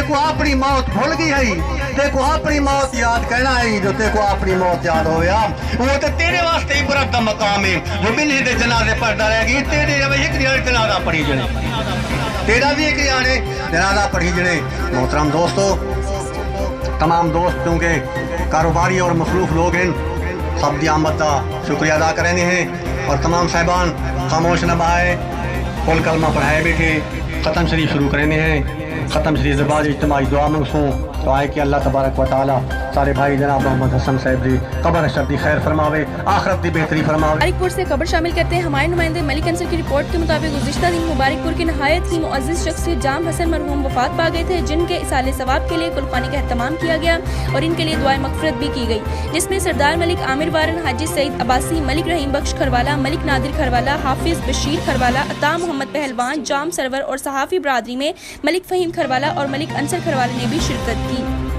तेको अपनी मौत भूल गई है, तेको अपनी मौत याद करना है, जो तेको अपनी मौत याद हो गया वो तो तेरे वास्ते इबरत दा मकाम है, जो बिल्ली दे जनाजे पढ़दा रहेगी, तेरे एक जनाजा पढ़ी जने, तेरा भी एक जनाजा पढ़ी जने। मोहतरम दोस्तों, तमाम दोस्त क्योंकि कारोबारी और मसरूफ लोग हैं, सब दी आमद का शुक्रिया अदा करने हैं, और तमाम साहिबान खामोश न बहाए, कुल कलमा पढ़ाए बैठे, ख़त्म शरीफ शुरू करने हैं। ख़त्म शरीफ के बाद इज्तिमाई दुआ मंगसूँ, तो आए कि अल्लाह तबारक व तआला सारे भाई जनाब मोहम्मद हसन साहब जी कब्र अशर दी खैर फरमावे, आखिरत दी बेहतरी फरमावे। मुबारकपुर से खबर शामिल करते हैं हमारे नुमाइंदे मलिक अंसर की रिपोर्ट के मुताबिक गुज़िश्ता दिन मुबारकपुर के नहायत ही मुअज़्ज़िज़ शख्सियत जाम हसन मरहूम वफात पा गए थे, जिनके इसाले सवाब के लिए कुलखानी का एहतमाम किया गया और इनके लिए दुआए मग़फ़िरत भी की गई, जिसमें सरदार मलिक आमिर वारन, हाजी सईद अब्बासी, मलिक रहीम बख्श खरवाला, मलिक नादिर खरवाला, हाफिज़ बशीर खरवाला, अता मोहम्मद पहलवान, जाम सरवर और सहाफ़ी बरादरी में मलिक फ़हीम खरवाला और मलिक अंसर खरवाला ने भी शिरकत की।